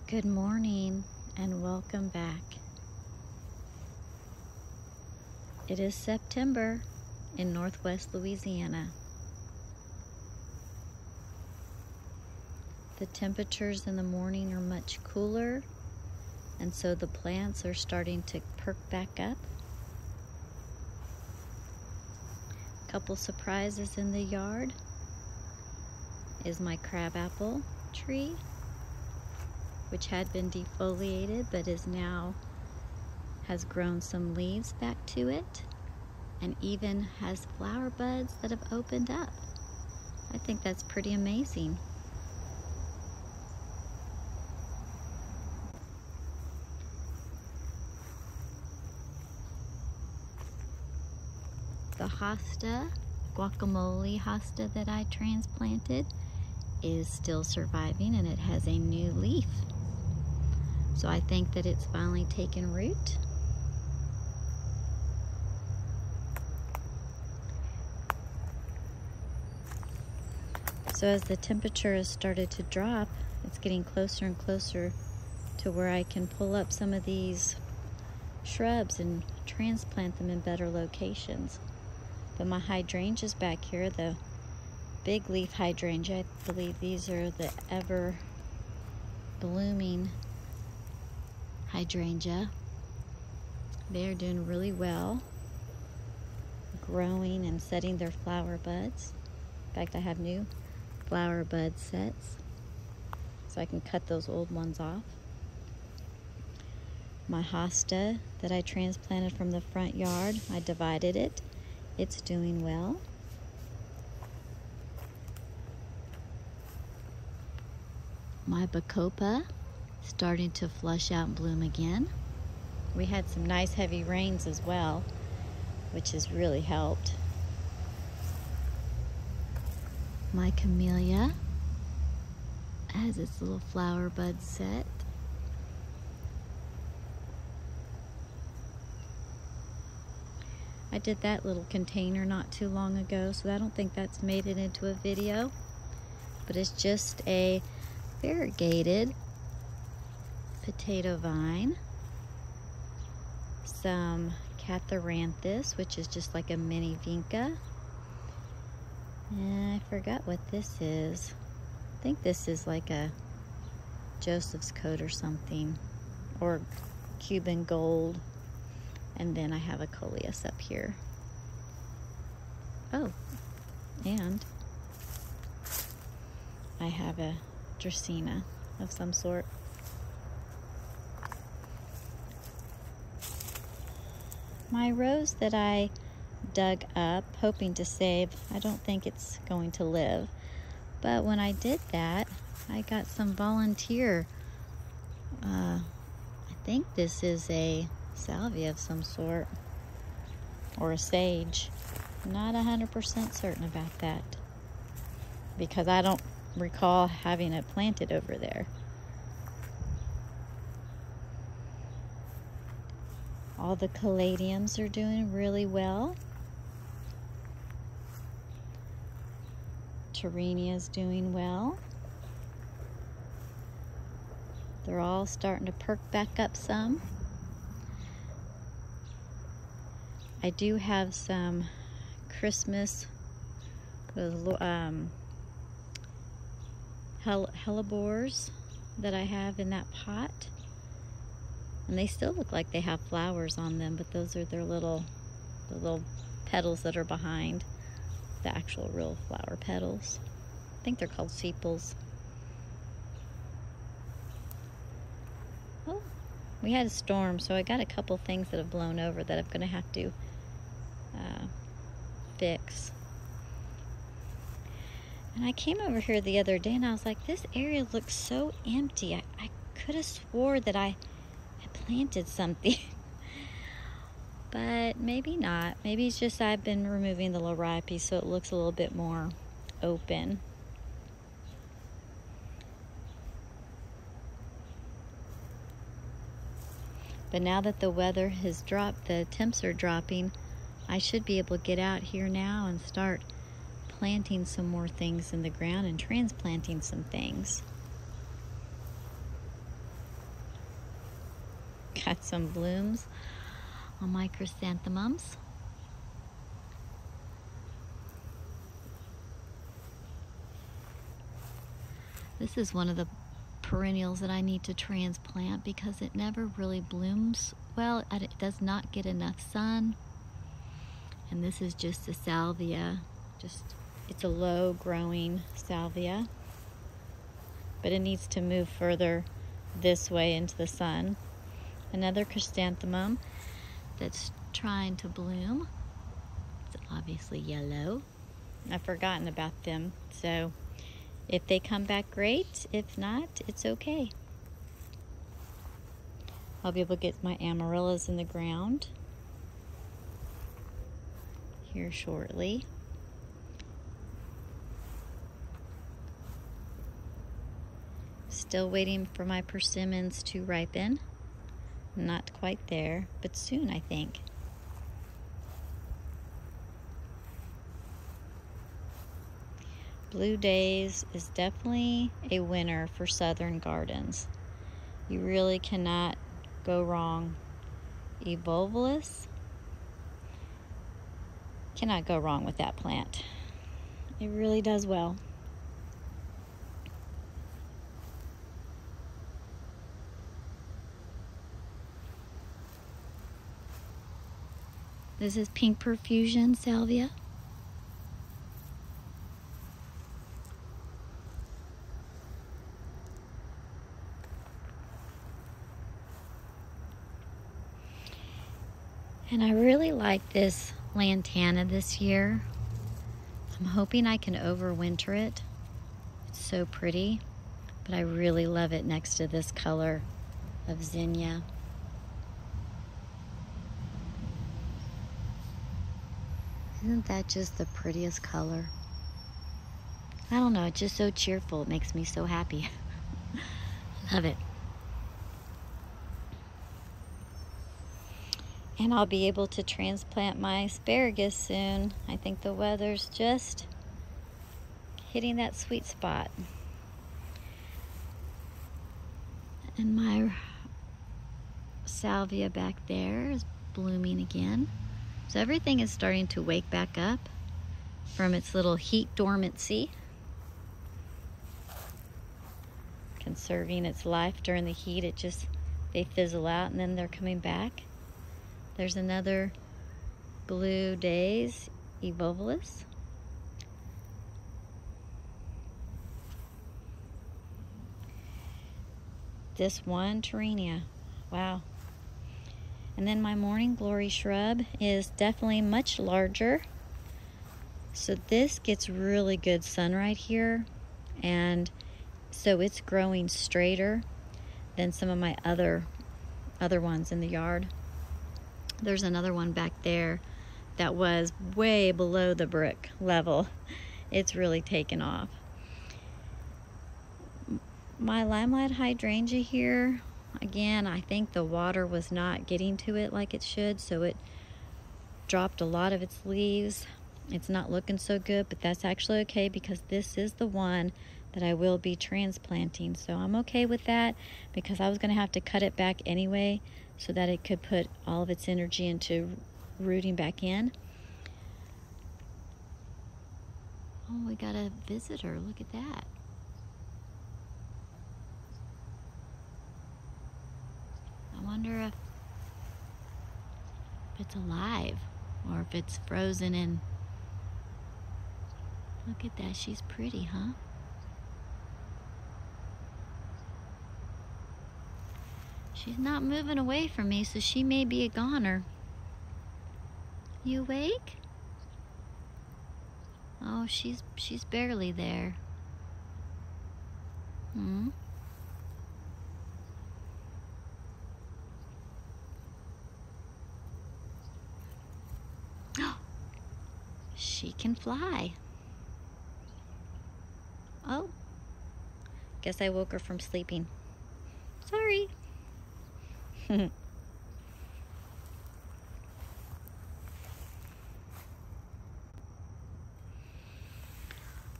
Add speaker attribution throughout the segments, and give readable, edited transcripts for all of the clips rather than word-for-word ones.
Speaker 1: Good morning and welcome back. It is September in Northwest Louisiana. The temperatures in the morning are much cooler, and so the plants are starting to perk back up. A couple surprises in the yard is my crabapple tree, which had been defoliated but has grown some leaves back to it, and even has flower buds that have opened up. I think that's pretty amazing. The hosta, guacamole hosta that I transplanted, is still surviving, and it has a new leaf. So I think that it's finally taken root. So as the temperature has started to drop, it's getting closer and closer to where I can pull up some of these shrubs and transplant them in better locations. But my hydrangeas back here, the big leaf hydrangea, I believe these are the ever blooming hydrangea. They are doing really well, growing and setting their flower buds. In fact, I have new flower bud sets, so I can cut those old ones off. My hosta that I transplanted from the front yard, I divided it. It's doing well. My bacopa starting to flush out and bloom again. We had some nice heavy rains as well, which has really helped. My camellia has its little flower bud set. I did that little container not too long ago, so I don't think that's made it into a video, but it's just a variegated potato vine, some catharanthus, which is just like a mini vinca, and I forgot what this is. I think this is like a Joseph's coat or something, or Cuban gold. And then I have a coleus up here. Oh, and I have a dracaena of some sort. My rose that I dug up, hoping to save, I don't think it's going to live. But when I did that, I got some volunteer. I think this is a salvia of some sort, or a sage. Not 100% certain about that, because I don't recall having it planted over there. All the caladiums are doing really well. Zinnias doing well. They're all starting to perk back up some. I do have some Christmas hellebores that I have in that pot, and they still look like they have flowers on them, but those are the little petals that are behind the actual real flower petals. I think they're called sepals. Oh, we had a storm, so I got a couple things that have blown over that I'm going to have to fix. And I came over here the other day and I was like, this area looks so empty. I could have swore that I had planted something. But maybe not. Maybe it's just I've been removing the liripe, so it looks a little bit more open. But now that the weather has dropped, the temps are dropping, I should be able to get out here now and start planting some more things in the ground and transplanting some things. Got some blooms on my chrysanthemums. This is one of the perennials that I need to transplant because it never really blooms well. It does not get enough sun. And this is just a salvia. It's a low growing salvia, but it needs to move further this way into the sun. Another chrysanthemum that's trying to bloom. It's obviously yellow. I've forgotten about them, so if they come back, great. If not, it's okay. I'll be able to get my amaryllis in the ground here shortly. Still waiting for my persimmons to ripen. Not quite there, but soon, I think. Blue Days is definitely a winner for southern gardens. You really cannot go wrong. Evolvulus, cannot go wrong with that plant. It really does well. This is Pink Perfusion Salvia. And I really like this lantana this year. I'm hoping I can overwinter it. It's so pretty, but I really love it next to this color of zinnia. Isn't that just the prettiest color? I don't know, it's just so cheerful. It makes me so happy. Love it. And I'll be able to transplant my asparagus soon. I think the weather's just hitting that sweet spot. And my salvia back there is blooming again. So everything is starting to wake back up from its little heat dormancy, conserving its life during the heat. They fizzle out and then they're coming back. There's another Blue Days Evolvulus. This one Terenia. Wow. And then my Morning Glory shrub is definitely much larger. So this gets really good sun right here. And so it's growing straighter than some of my other ones in the yard. There's another one back there that was way below the brick level. It's really taken off. My limelight hydrangea here, again, I think the water was not getting to it like it should, so it dropped a lot of its leaves. It's not looking so good, but that's actually okay because this is the one that I will be transplanting. So I'm okay with that because I was going to have to cut it back anyway so that it could put all of its energy into rooting back in. Oh, we got a visitor. Look at that. I wonder if it's alive or if it's frozen in. Look at that. She's pretty, huh? She's not moving away from me, so she may be a goner. You awake? Oh, she's barely there. Hmm? She can fly. Oh, guess I woke her from sleeping. Sorry.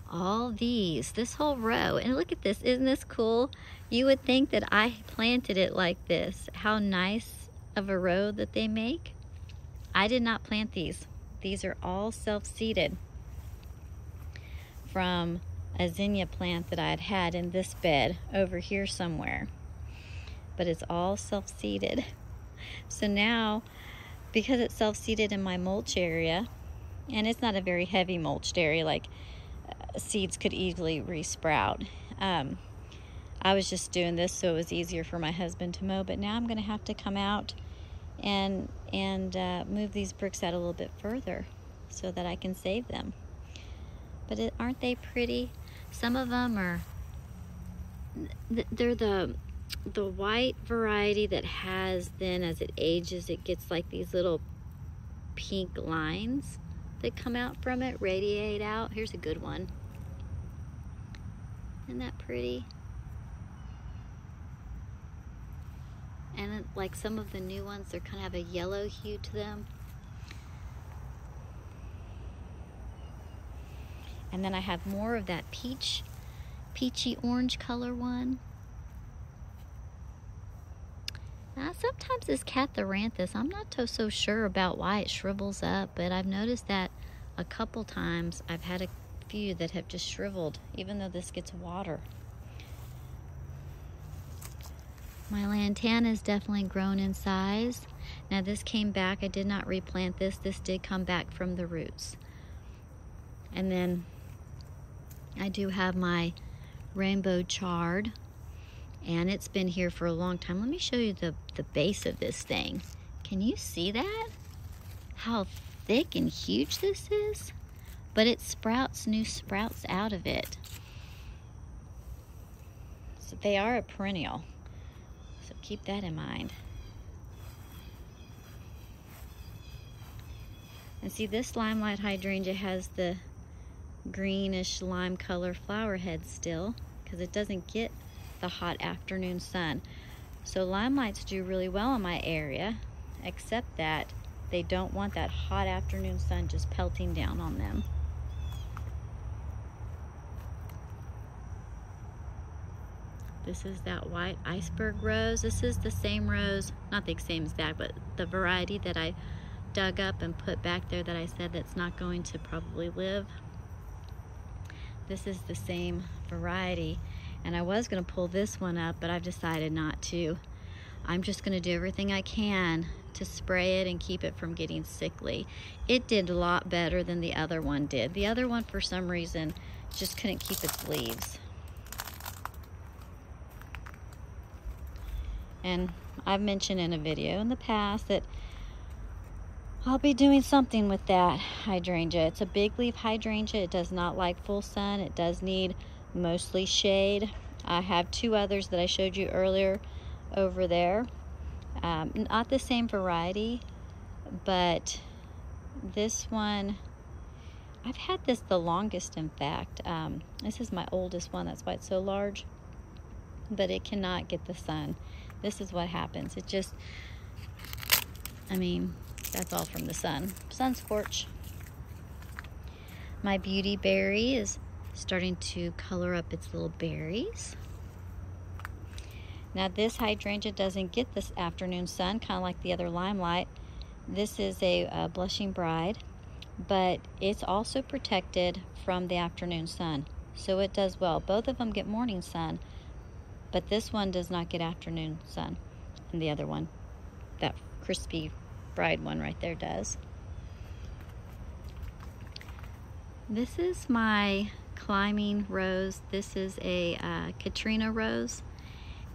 Speaker 1: all these, this whole row. And look at this, isn't this cool? You would think that I planted it like this. How nice of a row that they make. I did not plant these. These are all self-seeded from a zinnia plant that I had in this bed over here somewhere. But it's all self-seeded. So now, because it's self-seeded in my mulch area, and it's not a very heavy mulched area, like seeds could easily re-sprout. I was just doing this so it was easier for my husband to mow, but now I'm going to have to come out and move these bricks out a little bit further so that I can save them. But aren't they pretty? Some of them are, they're the white variety that has, then as it ages, it gets like these little pink lines that come out from it, radiate out. Here's a good one. Isn't that pretty? And then, like some of the new ones, they're kind of have a yellow hue to them. And then I have more of that peachy orange color one. Sometimes this catharanthus, I'm not so sure about why it shrivels up, but I've noticed that a couple times I've had a few that have just shriveled, even though this gets water. My lantana is definitely grown in size. Now this came back, I did not replant this. This did come back from the roots. And then I do have my rainbow chard, and it's been here for a long time. Let me show you the base of this thing. Can you see that? How thick and huge this is? But it sprouts new sprouts out of it. So they are a perennial. So keep that in mind. And see, this limelight hydrangea has the greenish lime color flower head still, because it doesn't get the hot afternoon sun. So limelights do really well in my area, except that they don't want that hot afternoon sun just pelting down on them. This is that white iceberg rose. This is the same rose, not the same as that, but the variety that I dug up and put back there that I said that's not going to probably live. This is the same variety, and I was going to pull this one up, but I've decided not to. I'm just going to do everything I can to spray it and keep it from getting sickly. It did a lot better than the other one did. The other one, for some reason, just couldn't keep its leaves. And I've mentioned in a video in the past that I'll be doing something with that hydrangea. It's a big leaf hydrangea. It does not like full sun. It does need mostly shade. I have two others that I showed you earlier over there. Not the same variety, but this one, I've had this the longest, in fact. This is my oldest one, that's why it's so large, but it cannot get the sun. This is what happens. It just, I mean, that's all from the sun. Sun scorch. My beauty berry is starting to color up its little berries. Now this hydrangea doesn't get this afternoon sun, kind of like the other limelight. This is a blushing bride, but it's also protected from the afternoon sun, so it does well. Both of them get morning sun, but this one does not get afternoon sun, and the other one, that crispy bride one right there, does. This is my climbing rose. This is a Katrina rose,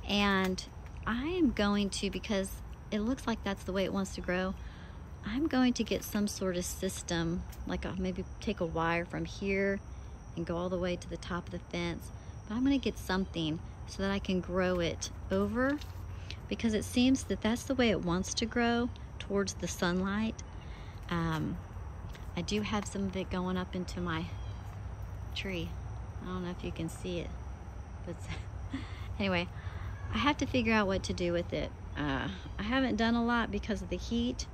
Speaker 1: and I am going to, because it looks like that's the way it wants to grow, I'm going to get some sort of system, like I'll maybe take a wire from here and go all the way to the top of the fence, but I'm going to get something so that I can grow it over, because it seems that that's the way it wants to grow, towards the sunlight. I do have some of it going up into my tree. I don't know if you can see it, but anyway, I have to figure out what to do with it. I haven't done a lot because of the heat.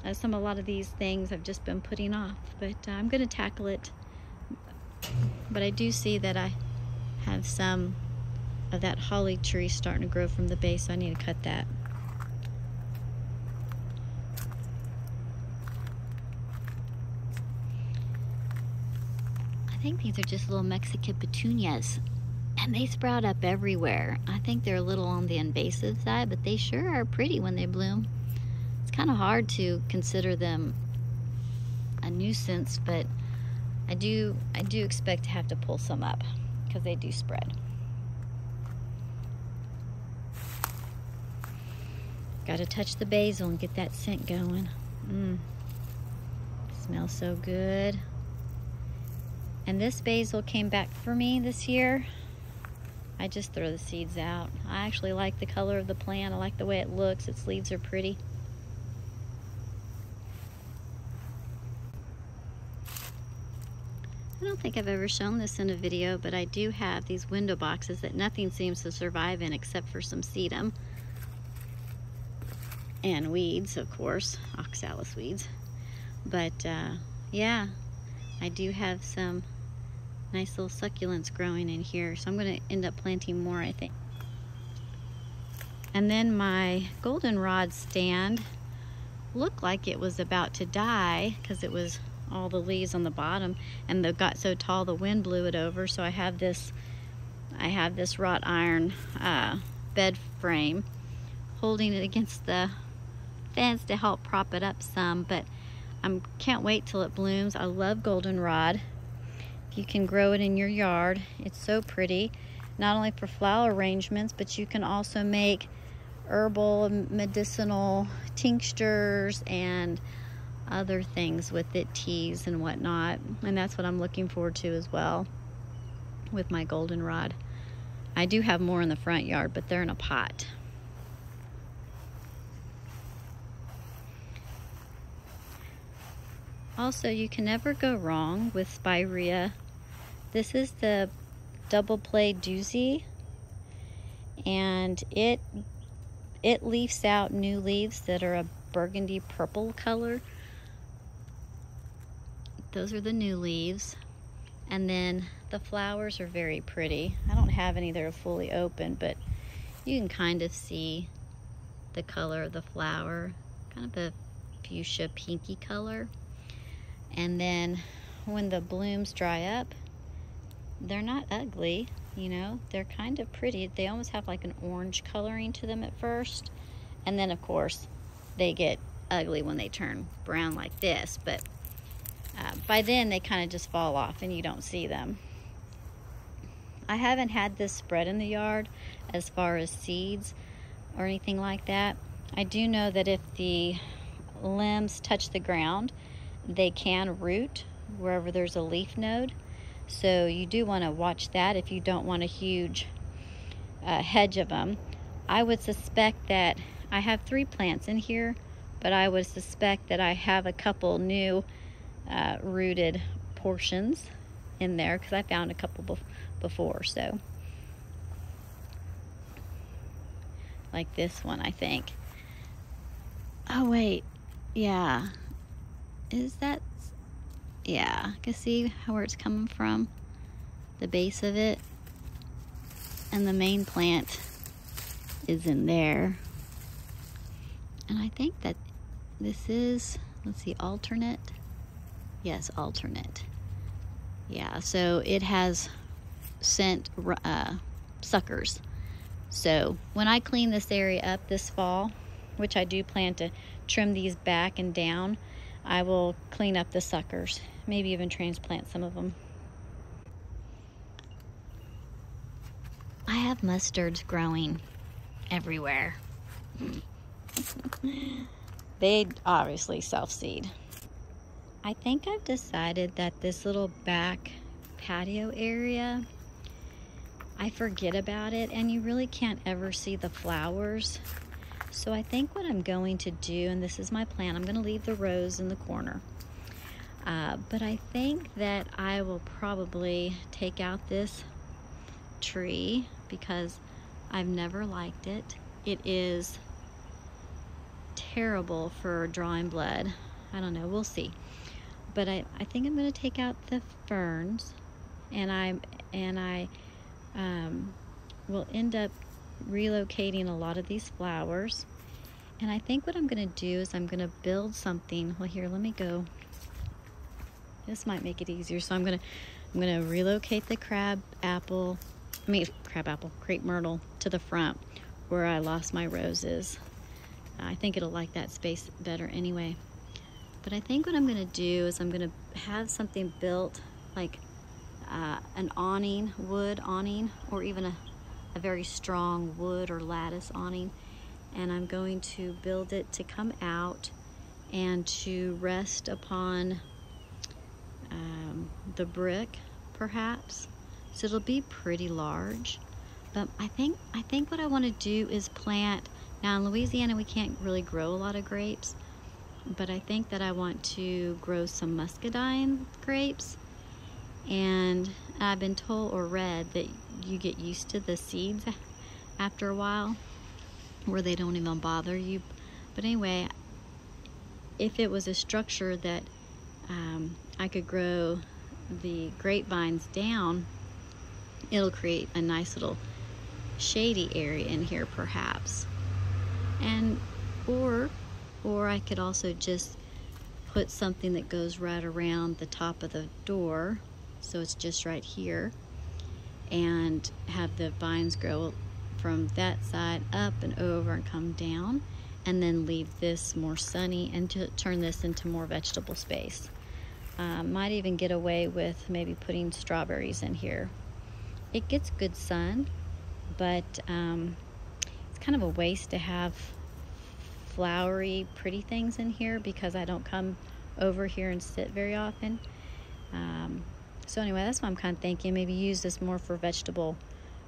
Speaker 1: A lot of these things I've just been putting off, but I'm going to tackle it But I do see that I have some of that holly tree starting to grow from the base, so I need to cut that. I think these are just little Mexican petunias, and they sprout up everywhere. I think they're a little on the invasive side, but they sure are pretty when they bloom. It's kind of hard to consider them a nuisance, but I do expect to have to pull some up because they do spread. Got to touch the basil and get that scent going. Smells so good. And this basil came back for me this year. I just throw the seeds out. I actually like the color of the plant. I like the way it looks. Its leaves are pretty. I don't think I've ever shown this in a video, but I do have these window boxes that nothing seems to survive in except for some sedum. And weeds, of course, oxalis weeds. But yeah, I do have some nice little succulents growing in here, so I'm going to end up planting more, I think. And then my goldenrod stand looked like it was about to die because it was all the leaves on the bottom, and they got so tall the wind blew it over. So I have this wrought iron bed frame holding it against the fence to help prop it up some, but I can't wait till it blooms. I love goldenrod. If you can grow it in your yard, it's so pretty, not only for flower arrangements, but you can also make herbal and medicinal tinctures and other things with it, teas and whatnot. And that's what I'm looking forward to as well with my goldenrod. I do have more in the front yard, but they're in a pot. Also, you can never go wrong with spirea. This is the double play doozy, and it leaves out new leaves that are a burgundy purple color. Those are the new leaves, and then the flowers are very pretty. I don't have any that are fully open, but you can kind of see the color of the flower, kind of a fuchsia pinky color. And then when the blooms dry up, they're not ugly, you know, they're kind of pretty. They almost have like an orange coloring to them at first, and then of course they get ugly when they turn brown like this, but by then they kind of just fall off and you don't see them. I haven't had this spread in the yard as far as seeds or anything like that. I do know that if the limbs touch the ground, they can root wherever there's a leaf node. So you do want to watch that if you don't want a huge hedge of them. I would suspect that I have 3 plants in here, but I would suspect that I have a couple new rooted portions in there because I found a couple before. So like this one, I think. Oh wait, yeah. Is that, yeah, I can see where it's coming from, the base of it, and the main plant is in there. And I think that this is, let's see, alternate. Yes, alternate. Yeah, so it has sent suckers. So when I clean this area up this fall, which I do plan to trim these back and down, I will clean up the suckers, maybe even transplant some of them. I have mustards growing everywhere. They obviously self-seed. I think I've decided that this little back patio area, I forget about it, and you really can't ever see the flowers. So I think what I'm going to do, and this is my plan, I'm going to leave the rose in the corner. But I think that I will probably take out this tree because I've never liked it. It is terrible for drawing blood. I don't know, we'll see. But I think I'm going to take out the ferns and I will end up relocating a lot of these flowers. And I think what I'm going to do is I'm going to build something. Well, here, let me go. This might make it easier. So I'm going to relocate the crepe myrtle to the front where I lost my roses. I think it'll like that space better anyway. But I think what I'm going to do is I'm going to have something built, like an awning, wood awning, or even a very strong wood or lattice awning. And I'm going to build it to come out and to rest upon the brick, perhaps. So it'll be pretty large. But I think what I want to do is plant. Now in Louisiana we can't really grow a lot of grapes, but I think that I want to grow some muscadine grapes. And I've been told or read that you get used to the seeds after a while, where they don't even bother you. But anyway, if it was a structure that I could grow the grapevines down, it'll create a nice little shady area in here perhaps. And or I could also just put something that goes right around the top of the door, so it's just right here, and have the vines grow from that side up and over and come down, and then leave this more sunny and to turn this into more vegetable space. Might even get away with maybe putting strawberries in here. It gets good sun, but it's kind of a waste to have flowery, pretty things in here because I don't come over here and sit very often. So anyway, that's what I'm kind of thinking. Maybe use this more for vegetable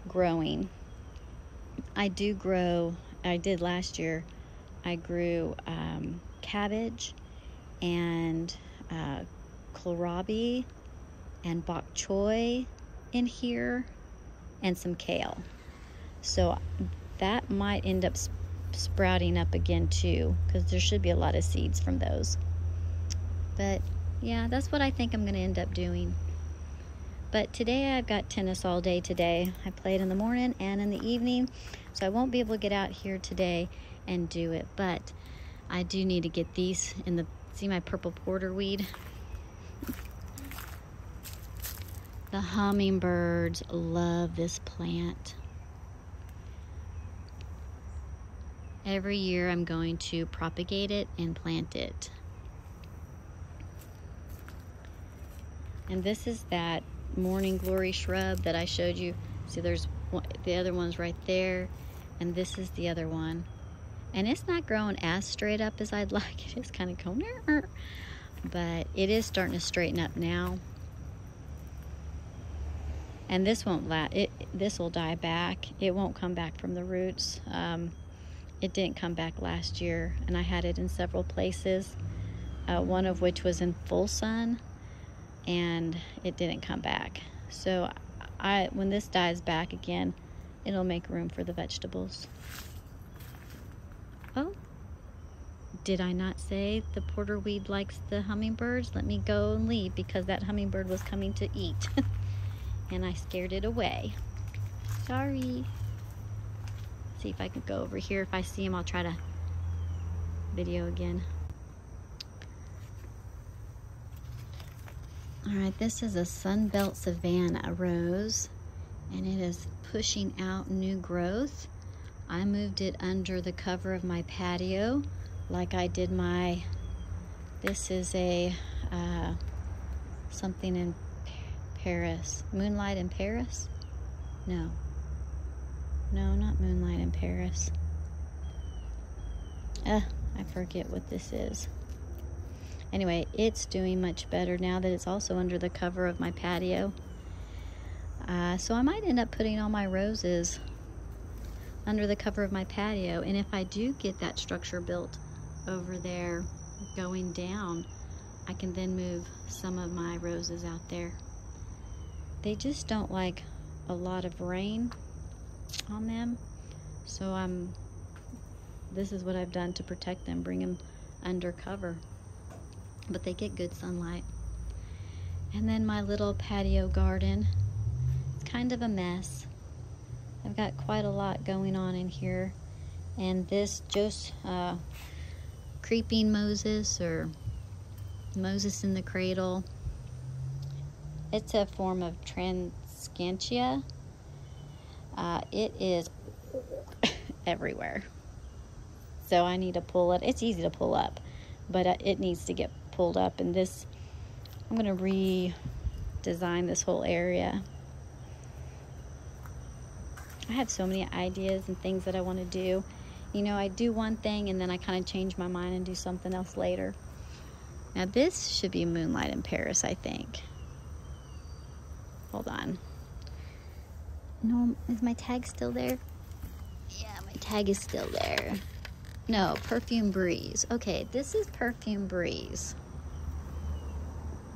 Speaker 1: growing. I did last year, I grew cabbage and kohlrabi and bok choy in here and some kale. So that might end up sprouting up again too, because there should be a lot of seeds from those. But yeah, that's what I think I'm going to end up doing. But today I've got tennis all day today. I played in the morning and in the evening, so I won't be able to get out here today and do it. But I do need to get these in the, see my purple porterweed? The hummingbirds love this plant. Every year I'm going to propagate it and plant it. And this is that morning glory shrub that I showed you. See, there's one, the other one's right there, and this is the other one. And it's not growing as straight up as I'd like. It is kind of going, but it is starting to straighten up now. And this won't this will die back. It won't come back from the roots. It didn't come back last year, and I had it in several places, one of which was in full sun, and it didn't come back. So when this dies back again, it'll make room for the vegetables. Oh, did I not say the porterweed likes the hummingbirds? Let me go and leave because that hummingbird was coming to eat. And I scared it away. Sorry. See if I can go over here. If I see him, I'll try to video again. All right, this is a Sunbelt Savannah rose, and it is pushing out new growth. I moved it under the cover of my patio like I did my, this is a something in Paris. Moonlight in Paris? No, not Moonlight in Paris. I forget what this is. Anyway, it's doing much better now that it's also under the cover of my patio. So I might end up putting all my roses under the cover of my patio. And if I do get that structure built over there going down, I can then move some of my roses out there. They just don't like a lot of rain on them. So this is what I've done to protect them, bring them under cover. But they get good sunlight. And then my little patio garden. It's kind of a mess. I've got quite a lot going on in here. And this just creeping Moses, or Moses in the cradle. It's a form of Hydrangeas. It is everywhere. So I need to pull it. It's easy to pull up, but it needs to get pulled up. And this, I'm going to redesign this whole area. I have so many ideas and things that I want to do. You know, I do one thing and then I kind of change my mind and do something else later. Now this should be Moonlight in Paris, I think. Hold on. No, is my tag still there? Yeah, my tag is still there. No, Perfume Breeze. Okay, this is Perfume Breeze.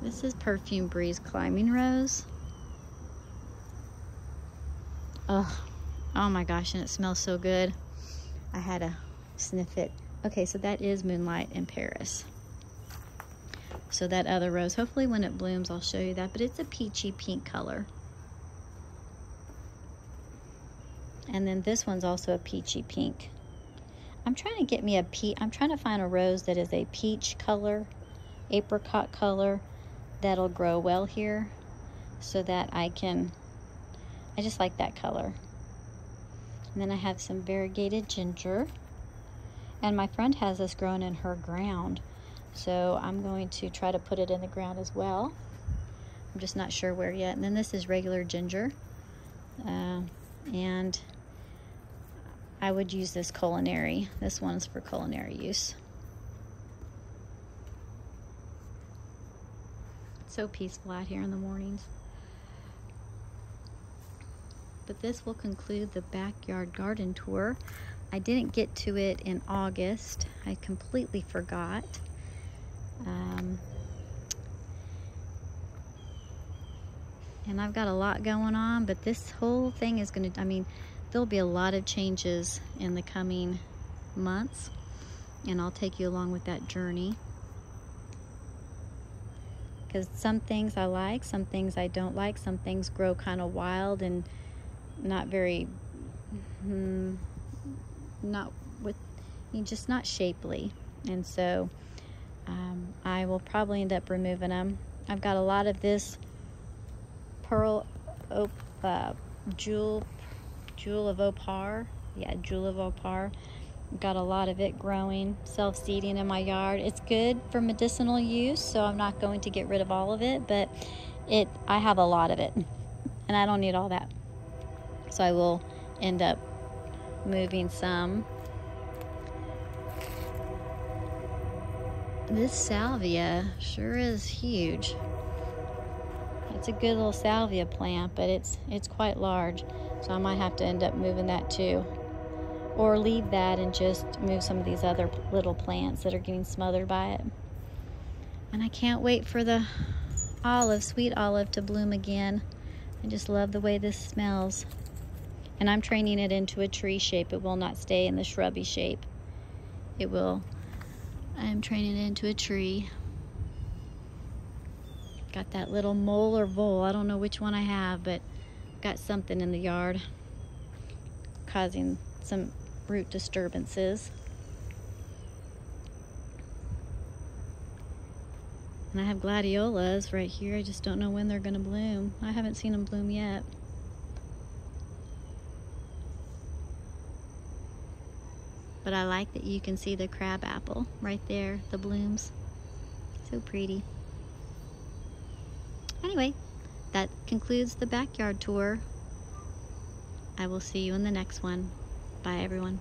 Speaker 1: This is Perfume Breeze Climbing Rose. Oh my gosh, and it smells so good. I had to sniff it. Okay, so that is Moonlight in Paris. So that other rose, hopefully when it blooms, I'll show you that, but it's a peachy pink color. And then this one's also a peachy pink. I'm trying to get me I'm trying to find a rose that is a peach color, apricot color, that'll grow well here, so that I just like that color. And then I have some variegated ginger. And my friend has this growing in her ground, so I'm going to try to put it in the ground as well. I'm just not sure where yet. And then this is regular ginger. And I would use this culinary. This one's for culinary use. It's so peaceful out here in the mornings. But this will conclude the backyard garden tour. I didn't get to it in August. I completely forgot. And I've got a lot going on, but this whole thing is gonna, there'll be a lot of changes in the coming months, and I'll take you along with that journey. Because some things I like, some things I don't like, some things grow kind of wild and not very, just not shapely. And so I will probably end up removing them. I've got a lot of this jewel of opar. Yeah, jewel of opar. Got a lot of it growing, self-seeding in my yard. It's good for medicinal use, so I'm not going to get rid of all of it, but I have a lot of it, and I don't need all that. So I will end up moving some. This salvia sure is huge. It's a good little salvia plant, but it's quite large, so I might have to end up moving that too. Or leave that and just move some of these other little plants that are getting smothered by it. And I can't wait for the sweet olive to bloom again. I just love the way this smells. And I'm training it into a tree shape. It will not stay in the shrubby shape. It will. I'm training it into a tree. Got that little mole or vole. I don't know which one I have, but got something in the yard causing some root disturbances. And I have gladiolas right here. I just don't know when they're going to bloom. I haven't seen them bloom yet. But I like that you can see the crabapple right there, the blooms. So pretty. Anyway, that concludes the backyard tour. I will see you in the next one. Bye, everyone.